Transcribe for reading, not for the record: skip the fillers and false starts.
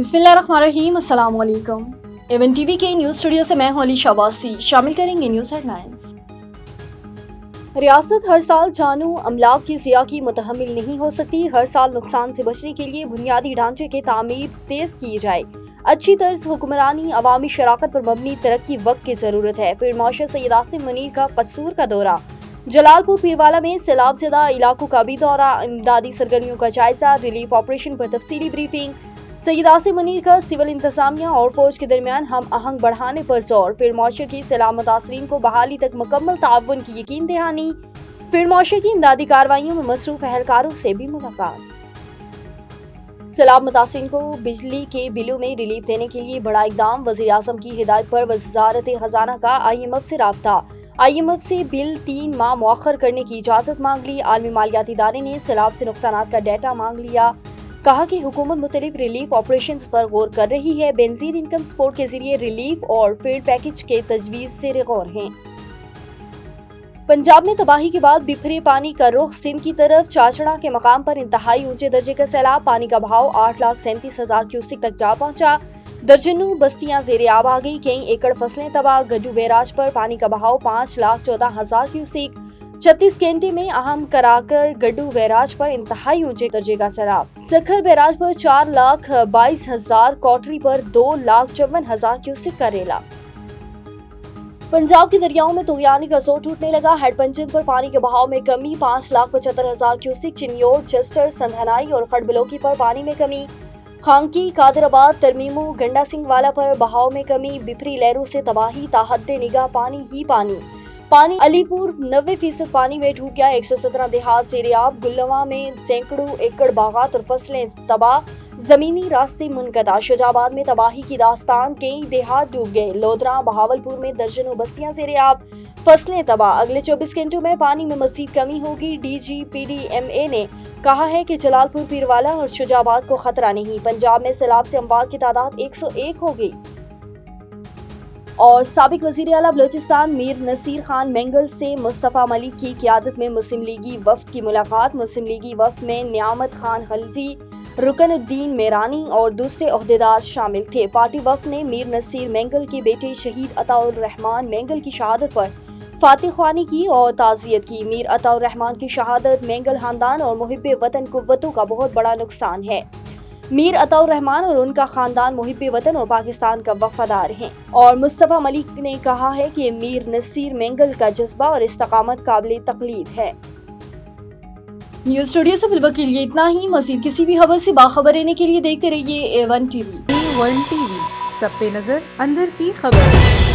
बिस्मिल्लाहिर्रहमानिर्रहीम, अस्सलाम वालेकुम। एवन टीवी के न्यूज़ स्टूडियो से मैं हूं अली शाबासी। शामिल करेंगे न्यूज़ हेडलाइंस। रियासत हर साल जानू अमलाक की ज़िया की मुतहम्मिल नहीं हो सकती। हर साल नुकसान से बचने के लिए बुनियादी ढांचे की तामीर तेज की जाए। अच्छी तर्ज हुक्मरानी, अवामी शराकत पर मबनी तरक्की वक्त की ज़रूरत है। फील्ड मार्शल सैयद आसिम मुनीर का कसूर का दौरा। जलालपुर पीरवाला में सैलाब ज़दा इलाकों का भी दौरा। इमदादी सरगर्मियों का जायजा, रिलीफ ऑपरेशन पर तफसीली ब्रीफिंग। सैयद आसिम मुनीर का सिविल इंतजामिया और फौज के दरमियान हम आहंग बढ़ाने पर जोर। फील्ड मार्शल की सैलाब मुतासरीन को बहाली तक मुकम्मल ताउन की यकीन दहानी। फील्ड मार्शल की इमदादी कार्रवाइयों में मसरूफ अहलकारों से भी मुलाकात। सैलाब मुतासरीन को बिजली के बिलों में रिलीफ देने के लिए बड़ा इकदाम। वज़ीर आज़म की हिदायत पर वज़ारत खजाना का IMF से राब्ता। IMF से बिल 3 माह मुअख्खर करने की इजाज़त मांग ली। आलमी मालियाती इदारे ने सैलाब से नुकसानात का डेटा मांग लिया। कहा कि हुकूमत मुख्तलिफ रिलीफ ऑपरेशन पर गौर कर रही है। बेनजीर इनकम सपोर्ट के जरिए रिलीफ और फील्ड पैकेज के तजवीज़ से गौर हैं। पंजाब में तबाही के बाद बिखरे पानी का रुख सिंध की तरफ। चाचड़ा के मकाम पर इंतहाई ऊंचे दर्जे का सैलाब। पानी का बहाव 8,37,000 क्यूसिक तक जा पहुंचा। दर्जनों बस्तियां ज़ेरे आब आ गई। कई एकड़ फसलें तबाह। गड्डू बैराज पर पानी का बहाव 5,14,000 क्यूसिक। 36 घंटे में अहम कराकर गड्डू बैराज पर इंतहाई ऊंचे दर्जे का सैलाब। सखर बैराज पर 4,22,000, कोटरी पर 2,54,000 क्यूसिक का रेला। पंजाब के दरियाओं में तूफानी का जोर टूटने लगा। हेडपंचन पर पानी के बहाव में कमी। 5,75,000 क्यूसिक। चिन्योर, चेस्टर, संधनाई और खड़बलोकी पर पानी में कमी। खांकी, कादराबाद, तरमीमो, गंडा सिंह वाला पर बहाव में कमी। बिफरी लहरों से तबाही, ताहद्दे निगाह पानी ही पानी। अलीपुर 90% पानी में डूब गया। 117 देहात ज़ेरे-आब। गुल्लवा में सैकड़ों एकड़ बागात और फसलें तबाह। जमीनी रास्ते मुनक़ता। शुजाबाद में तबाही की दास्तान। कई देहात डूब गए। लोधरा, बहावलपुर में दर्जनों बस्तियां ज़ेरे-आब, फसलें तबाह। अगले 24 घंटों में पानी में मज़ीद कमी होगी। DGPDMA ने कहा है कि जलालपुर, पीरवाला और शुजाबाद को खतरा नहीं। पंजाब में सैलाब से अमवात की तादाद 101 हो गई। और साबिक वज़ीर आला बलोचिस्तान मीर नसीर खान मेंगल से मुस्तफ़ा मलिक की क़ियादत में मुस्लिम लीगी वफ़द की मुलाकात। मुस्लिम लीगी वफ़द में नियामत खान खलजी, रुकनुद्दीन मेरानी और दूसरे ओहदेदार शामिल थे। पार्टी वफ़द ने मीर नसीर मेंगल के बेटे शहीद अताउर रहमान मेंगल की शहादत पर फातिह ख्वानी की और ताज़ियत की। मीर अताउर रहमान की शहादत मेंगल खानदान और मुहिब्बे वतन कुव्वतों का बहुत बड़ा नुकसान है। मीर अताउर रहमान और उनका खानदान मुहिब्बे वतन और पाकिस्तान का वफादार हैं। और मुस्तफ़ा मलिक ने कहा है कि मीर नसीर मेंगल का जज्बा और इस्तकामत काबिल तक़लीद है। न्यूज़ स्टूडियो से फिलहाल के लिए इतना ही। मज़ीद किसी भी खबर से बाखबर रहने के लिए देखते रहिए A1 TV। A1 TV, सब पे नजर, अंदर की खबर।